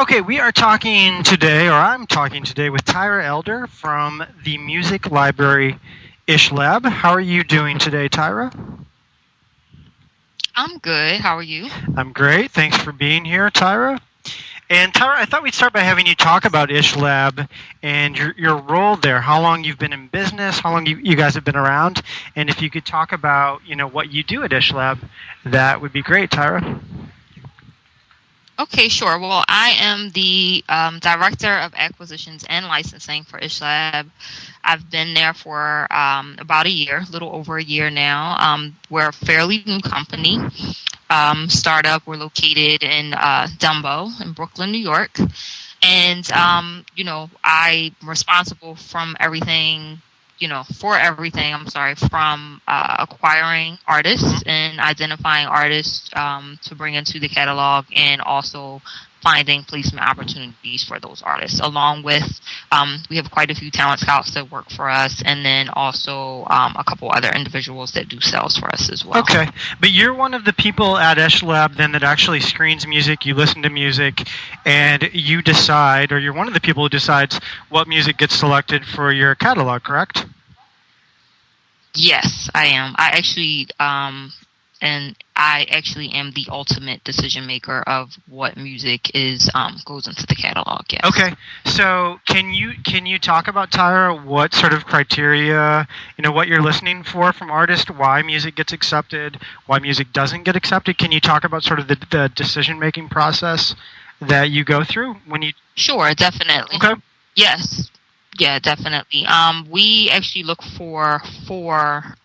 Okay, we are talking today, or I'm talking today, with Tyra Elder from the music library Ishlab. How are you doing today, Tyra? I'm good. How are you? I'm great. Thanks for being here, Tyra. And Tyra, I thought we'd start by having you talk about Ishlab and your role there, how long you've been in business, how long you guys have been around, and if you could talk about, what you do at Ishlab, that would be great, Tyra. Okay, sure. Well, I am the Director of Acquisitions and Licensing for Ishlab. I've been there for about a year, a little over a year now. We're a fairly new company, startup. We're located in Dumbo in Brooklyn, New York. And, I'm responsible for everything, I'm sorry, from acquiring artists and identifying artists to bring into the catalog, and also finding placement opportunities for those artists, along with we have quite a few talent scouts that work for us, and then also a couple other individuals that do sales for us as well. Okay, but you're one of the people at Ishlab then that actually screens music, you listen to music, and you decide, or you're one of the people who decides what music gets selected for your catalog, correct? Yes, I am. I actually am the ultimate decision maker of what music is goes into the catalog. Yes. Okay, so can you talk about, Tyra, what sort of criteria, what you're listening for from artists, why music gets accepted, why music doesn't get accepted? Can you talk about sort of the decision making process that you go through when you? Sure, definitely. Okay. Yes. Yeah, definitely. We actually look for four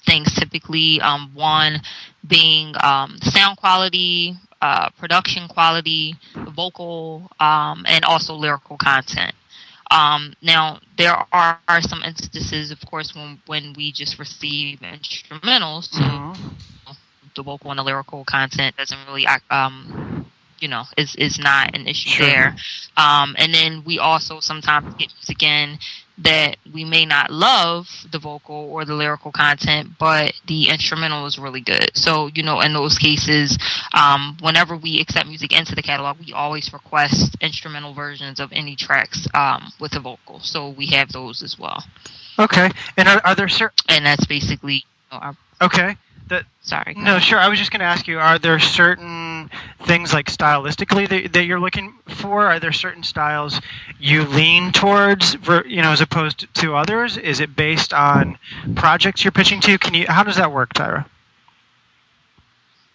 things typically. One being sound quality, production quality, vocal, and also lyrical content. Now, there are some instances, of course, when we just receive instrumentals, so the vocal and the lyrical content doesn't really is not an issue there. And then we also sometimes get music in that we may not love the vocal or the lyrical content, but the instrumental is really good. So, in those cases, whenever we accept music into the catalog, we always request instrumental versions of any tracks with a vocal. So we have those as well. Okay, and are there certain? And that's basically our. Okay. Sorry. No, sure. I was just going to ask you: are there certain things like stylistically that you're looking for? Are there certain styles you lean towards, as opposed to others? Is it based on projects you're pitching to? How does that work, Tyra?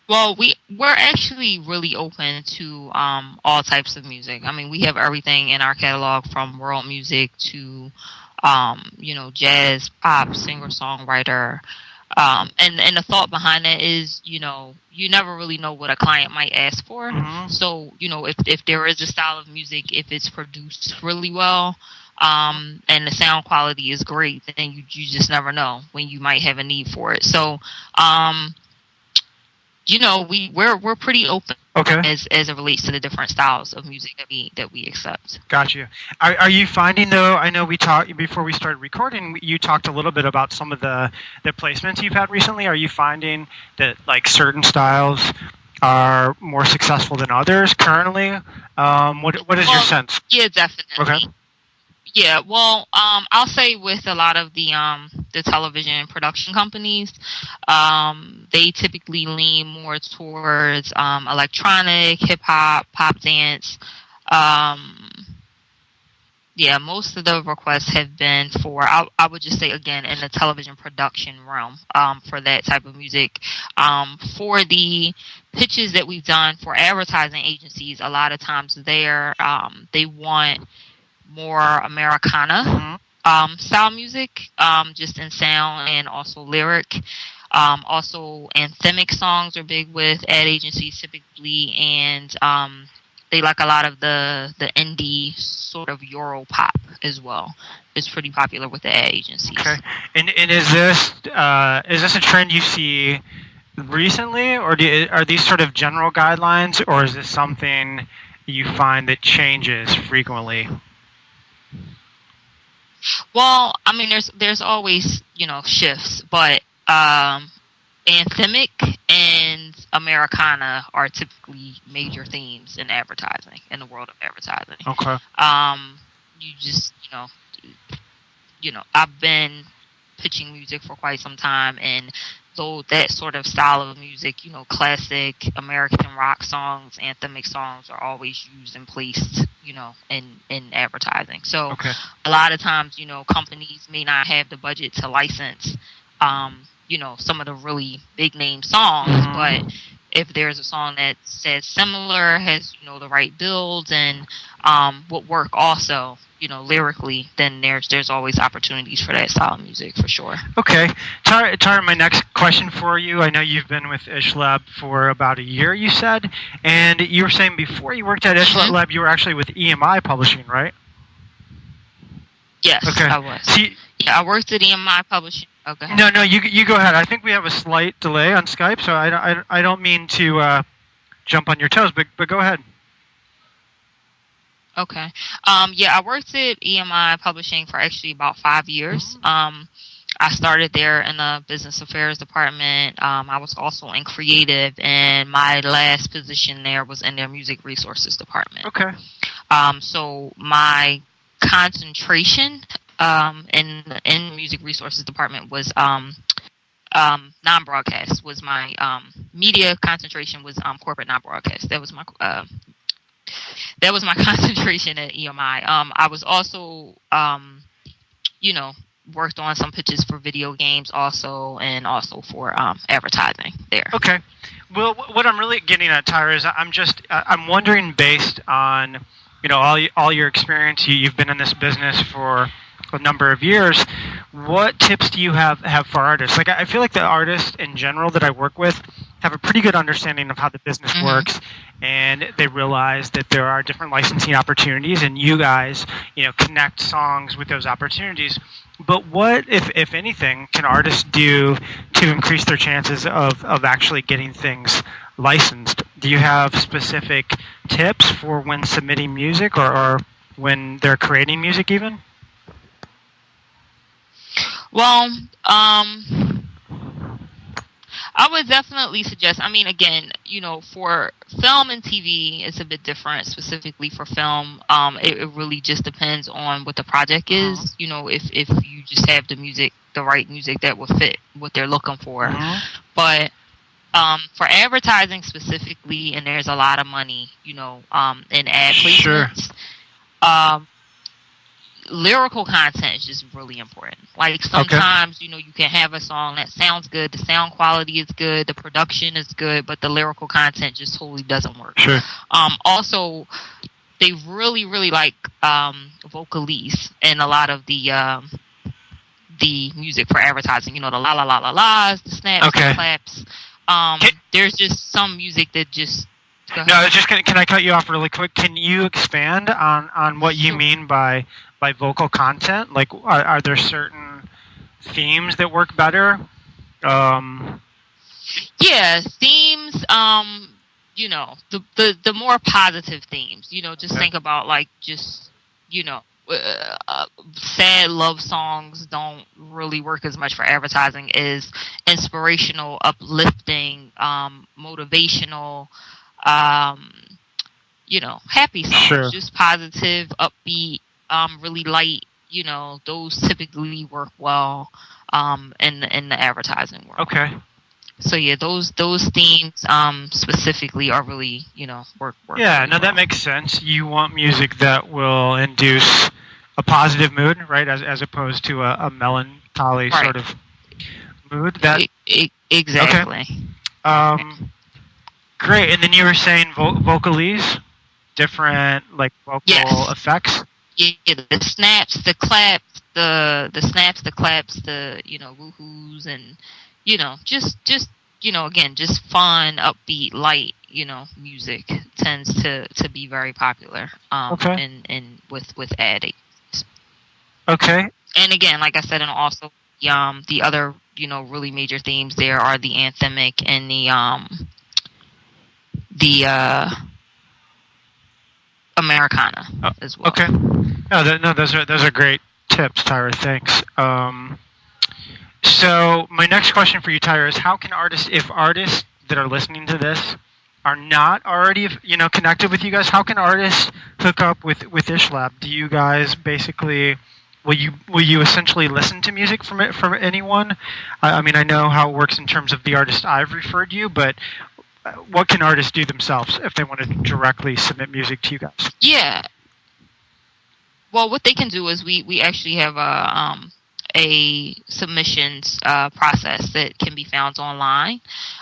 Well, we're actually really open to all types of music. I mean, we have everything in our catalog from world music to jazz, pop, singer songwriter. And the thought behind it is, you never really know what a client might ask for. Mm-hmm. So, if there is a style of music, if it's produced really well, and the sound quality is great, then you just never know when you might have a need for it. So, we're pretty open. Okay. As it relates to the different styles of music that we accept. Got you. Are you finding, though? I know we talked before we started recording. You talked a little bit about some of the placements you've had recently. Are you finding that like certain styles are more successful than others currently? What is your sense? Yeah, definitely. Okay. Yeah, well, I'll say with a lot of the television production companies, they typically lean more towards electronic, hip hop, pop dance. Yeah, most of the requests have been for, I would just say again, in the television production realm, for that type of music. For the pitches that we've done for advertising agencies, a lot of times they want more Americana style music, just in sound and also lyric. Also, anthemic songs are big with ad agencies typically, and they like a lot of the indie sort of Euro pop as well. It's pretty popular with the ad agencies. Okay, and is this a trend you see recently, or are these sort of general guidelines, or is this something you find that changes frequently? Well, I mean, there's always shifts, but anthemic and Americana are typically major themes in advertising, in the world of advertising. Okay. You just, I've been pitching music for quite some time, and though that sort of style of music, classic American rock songs, anthemic songs are always used and placed, in advertising. So Okay. a lot of times, companies may not have the budget to license, some of the really big name songs, but if there's a song that says similar, has, the right builds and would work also, lyrically, then there's always opportunities for that style of music for sure. Okay. Tyra, my next question for you, I know you've been with Ishlab for about a year, you said, and you were saying before you worked at Ishlab, you were actually with EMI Publishing, right? Yes, okay. I was. I worked at EMI Publishing. Okay. No, you go ahead. I think we have a slight delay on Skype, so I don't mean to jump on your toes, but go ahead. Okay. I worked at EMI Publishing for actually about 5 years. I started there in the business affairs department. I was also in creative, and my last position there was in their music resources department. Okay. So my concentration in music resources department was non-broadcast. Was my media concentration was corporate non-broadcast. That was my concentration at EMI. I was also worked on some pitches for video games also, and also for advertising there. Okay. Well, what I'm really getting at, Tyra, is I'm wondering, based on all your experience, you've been in this business for a number of years, what tips do you have for artists? Like, I feel like the artists in general that I work with have a pretty good understanding of how the business works, and they realize that there are different licensing opportunities, and you guys, connect songs with those opportunities. But what, if anything, can artists do to increase their chances of actually getting things licensed? Do you have specific tips for when submitting music or when they're creating music even? Well, I would definitely suggest, again, for film and TV, it's a bit different. Specifically for film, it really just depends on what the project is. If you just have the right music that will fit what they're looking for. But for advertising specifically, and there's a lot of money, in ad placements. Sure. Lyrical content is just really important. Like, sometimes, you can have a song that sounds good, the sound quality is good, the production is good, but the lyrical content just totally doesn't work. Sure. Also, they really, really like vocalize in a lot of the music for advertising. The la la la la la's, the snaps, the claps. There's just some music that just... No, can I cut you off really quick? Can you expand on what you mean by vocal content? Like, are there certain themes that work better? Yeah, themes. The more positive themes. Just think about, like, just sad love songs don't really work as much for advertising as inspirational, uplifting, motivational. Happy songs, sure. Just positive, upbeat, really light. Those typically work well in the advertising world. Okay. So yeah, those themes specifically are really work. Yeah, really that makes sense. You want music that will induce a positive mood, right? As opposed to a melancholy sort of mood. That exactly. Okay. Great, and then you were saying vocalize, different like vocal effects. Yeah, the snaps, the claps, the snaps, the claps, the woohoos, and just again, just fun, upbeat, light, music tends to be very popular. And with ad agencies. Okay. And again, like I said, and also the other really major themes there are the anthemic and the Americana as well. Okay. No, those are great tips, Tyra. Thanks. So my next question for you, Tyra, is how can artists, if artists that are listening to this are not already, connected with you guys, how can artists hook up with Ishlab? Do you guys basically will you essentially listen to music from anyone? I mean, I know how it works in terms of the artist I've referred you, but what can artists do themselves if they want to directly submit music to you guys? Yeah. Well, what they can do is we actually have a submissions process that can be found online,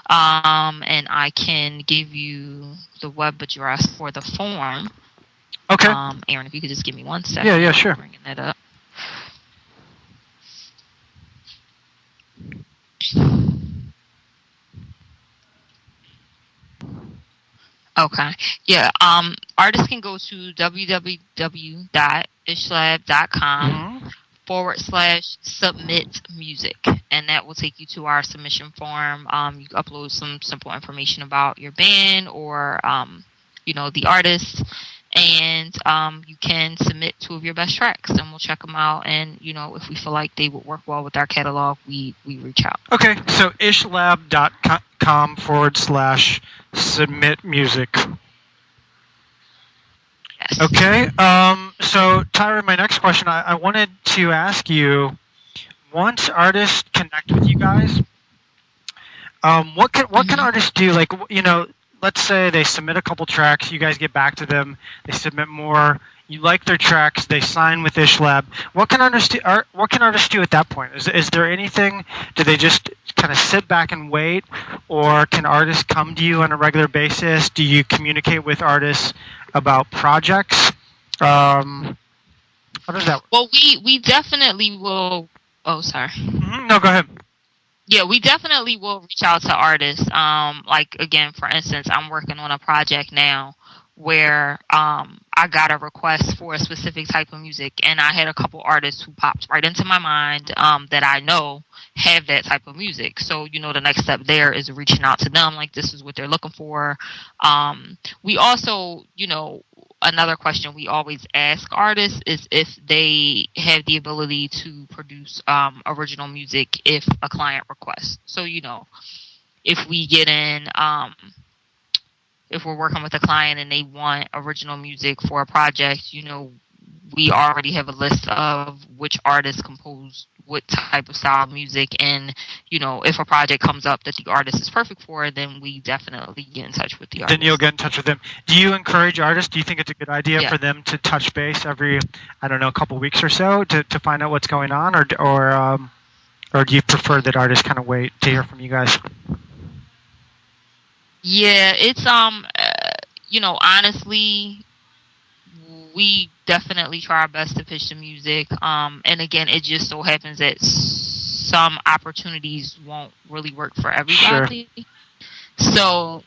and I can give you the web address for the form. Okay. Aaron, if you could just give me 1 second. Yeah, sure. Bringing that up. Okay. Yeah. Artists can go to www.ishlab.com /submit music, and that will take you to our submission form. You upload some simple information about your band or the artist, and you can submit 2 of your best tracks, and we'll check them out. And if we feel like they would work well with our catalog, we reach out. Okay, so ishlab.com /submit music. Yes. Okay, so Tyra, my next question, I wanted to ask you, once artists connect with you guys, what can artists do? Like, let's say they submit a couple tracks, you guys get back to them, they submit more, you like their tracks, they sign with Ishlab. What can artists do? What can artists do at that point? Is there anything? Do they just kind of sit back and wait, or can artists come to you on a regular basis? Do you communicate with artists about projects? How does that work? Well, we definitely will. Oh, sorry. Mm-hmm. No, go ahead. Yeah, we definitely will reach out to artists. Like, again, for instance, I'm working on a project now where I got a request for a specific type of music, and I had a couple artists who popped right into my mind that I know have that type of music. So, the next step there is reaching out to them, like, this is what they're looking for. We also, another question we always ask artists is if they have the ability to produce original music if a client requests. So, if we get in, if we're working with a client and they want original music for a project, we already have a list of which artists compose what type of style of music, and if a project comes up that the artist is perfect for, then we definitely get in touch with the artist. Then you'll get in touch with them. Do you encourage artists? Do you think it's a good idea for them to touch base every, a couple weeks or so to find out what's going on, or do you prefer that artists kind of wait to hear from you guys? Yeah, it's honestly, we definitely try our best to pitch the music. And again, it just so happens that some opportunities won't really work for everybody. Sure. So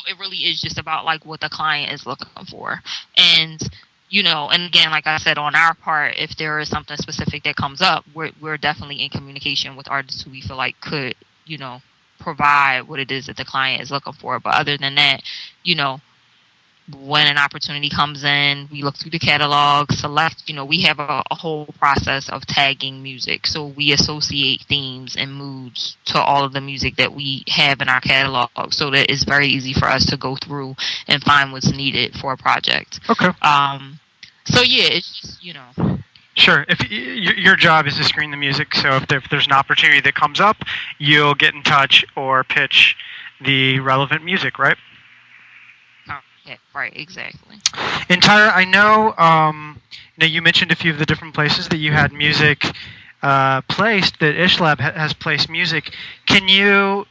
it really is just about like what the client is looking for. And and again, like I said, on our part, if there is something specific that comes up, we're definitely in communication with artists who we feel like could, provide what it is that the client is looking for. But other than that, when an opportunity comes in, we look through the catalog, select, we have a whole process of tagging music. So we associate themes and moods to all of the music that we have in our catalog, so that it's very easy for us to go through and find what's needed for a project. Okay. So yeah, it's just, Sure. If your job is to screen the music, so if there's an opportunity that comes up, you'll get in touch or pitch the relevant music, right? Yeah, right, exactly. And Tyra, I know, you mentioned a few of the different places that you had music placed, that Ishlab has placed music. Can you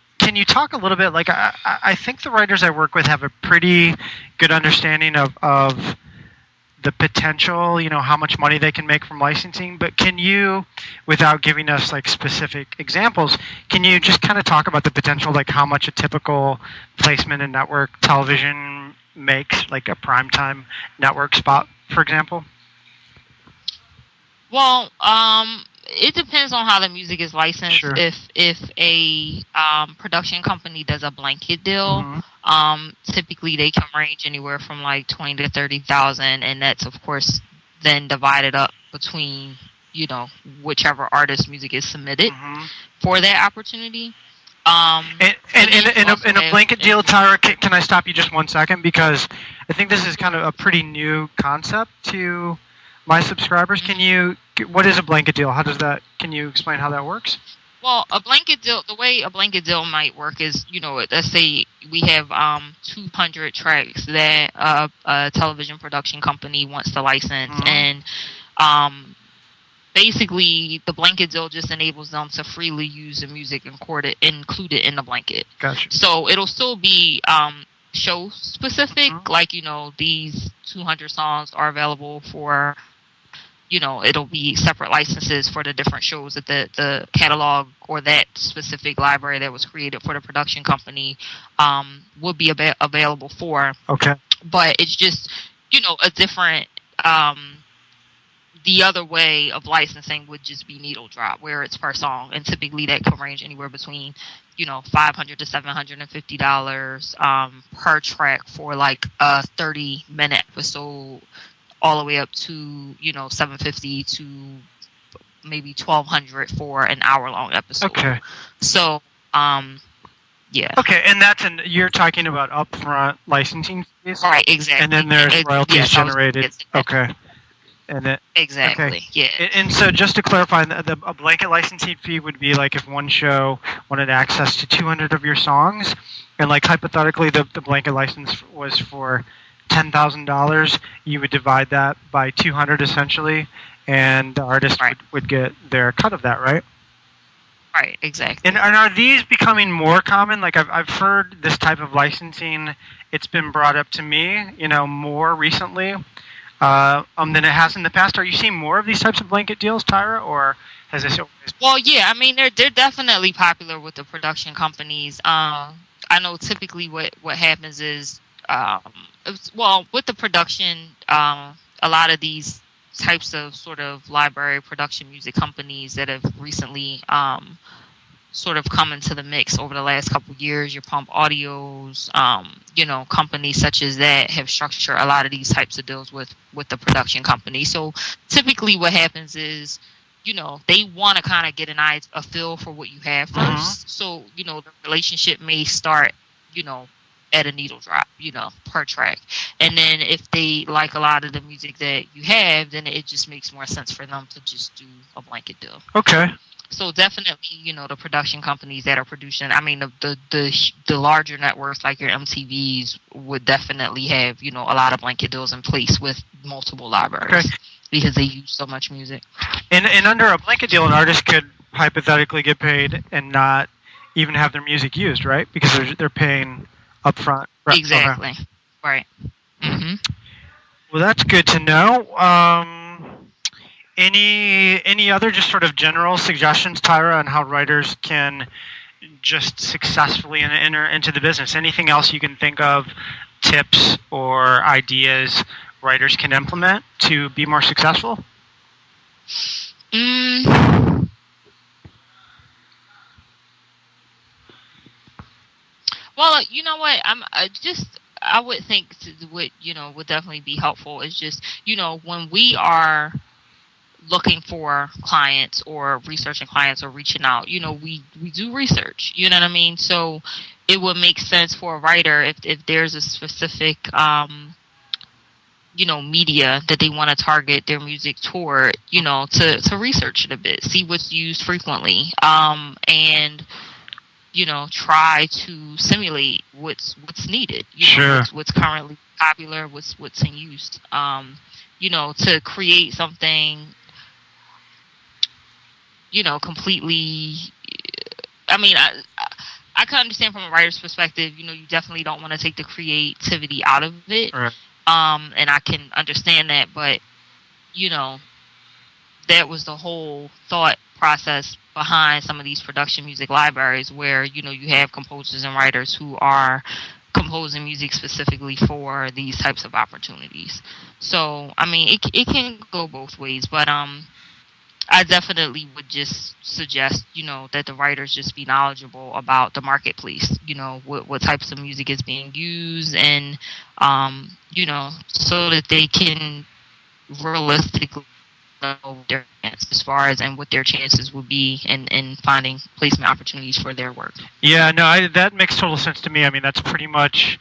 talk a little bit? Like, I think the writers I work with have a pretty good understanding of the potential, how much money they can make from licensing. But can you, without giving us like specific examples, can you just kind of talk about the potential, like how much a typical placement in network television makes, like a primetime network spot, for example? Well, it depends on how the music is licensed. Sure. If a production company does a blanket deal, typically they can range anywhere from like 20 to 30,000, and that's of course then divided up between you know, whichever artist music is submitted Mm-hmm. for that opportunity. And in a blanket deal, Tyra, can I stop you just 1 second? Because I think this is kind of a pretty new concept to my subscribers. What is a blanket deal? Can you explain how that works? Well, a blanket deal, the way a blanket deal might work is, you know, let's say we have 200 tracks that a television production company wants to license, Mhm. and basically the blanket deal just enables them to freely use the music included in the blanket. Gotcha. So it'll still be show specific, Mhm. like, you know, these 200 songs are available for, you know, it'll be separate licenses for the different shows that the catalog or that specific library that was created for the production company would be available for. Okay. But it's just, you know, a different the other way of licensing would just be needle drop, where it's per song, and typically that can range anywhere between, you know, $500 to $750 per track for like a 30-minute episode, all the way up to, you know, $750 to maybe $1,200 for an hour-long episode. Okay. So, yeah. Okay, and you're talking about upfront licensing fees, Right, exactly. and then there's royalties yes, generated. Okay. And then exactly. Okay. Yeah. And so just to clarify, a blanket licensing fee would be like if one show wanted access to 200 of your songs, and like hypothetically the blanket license was for $10,000, you would divide that by 200 essentially, and the artist Right. would get their cut of that, right? Right, exactly. And are these becoming more common? Like I've heard this type of licensing, it's been brought up to me, you know, more recently than it has in the past. Are you seeing more of these types of blanket deals, Tyra, or has this always? Well, yeah, I mean they're definitely popular with the production companies. I know typically what happens is, with the production, a lot of these types of sort of library production music companies that have recently sort of come into the mix over the last couple of years, your Pump Audios, you know, companies such as that have structured a lot of these types of deals with the production company. So typically what happens is, you know, they want to kind of get a feel for what you have first. Mhm. So, you know, the relationship may start, you know, at a needle drop, you know, per track. And then if they like a lot of the music that you have, then it just makes more sense for them to just do a blanket deal. Okay. So definitely, you know, the production companies that are producing, I mean, the larger networks like your MTVs would definitely have, you know, a lot of blanket deals in place with multiple libraries. Okay. Because they use so much music. And under a blanket deal, an artist could hypothetically get paid and not even have their music used, right? Because they're paying upfront. Right. Exactly. Okay. Right. Mm-hmm. Well, that's good to know. Any other just sort of general suggestions, Tyra, on how writers can just successfully enter into the business? Anything else you can think of, tips or ideas writers can implement to be more successful? Well, you know what? I would think what, you know, would definitely be helpful is just, you know, when we are looking for clients or researching clients or reaching out, you know, we do research, you know what I mean? So it would make sense for a writer if there's a specific you know, media that they want to target their music toward, you know, to research it a bit, see what's used frequently, and, you know, try to simulate what's needed, you know, what's currently popular, what's in use, you know, to create something, you know, completely. I mean, I can understand from a writer's perspective, you know, you definitely don't want to take the creativity out of it. Right. And I can understand that, but, you know, that was the whole thought process behind some of these production music libraries where, you know, you have composers and writers who are composing music specifically for these types of opportunities. So, I mean, it can go both ways, but I definitely would just suggest, you know, that the writers just be knowledgeable about the marketplace, you know, what types of music is being used, and, you know, so that they can realistically know their chances as far as and what their chances will be in finding placement opportunities for their work. Yeah, no, that makes total sense to me. I mean, that's pretty much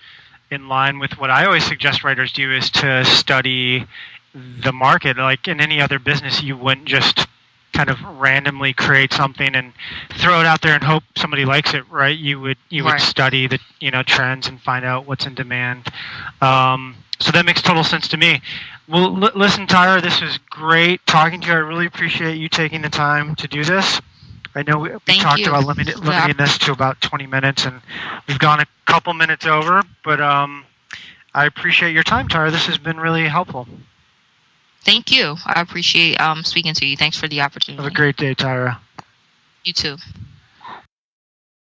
in line with what I always suggest writers do, is to study the market. Like in any other business, you wouldn't just kind of randomly create something and throw it out there and hope somebody likes it, right? You would Right. study the trends and find out what's in demand. So that makes total sense to me. Well, listen, Tyra, this was great talking to you. I really appreciate you taking the time to do this. I know we Thank talked you. about limiting this to about 20 minutes, and we've gone a couple minutes over, but I appreciate your time, Tyra. This has been really helpful. Thank you. I appreciate speaking to you. Thanks for the opportunity. Have a great day, Tyra. You too.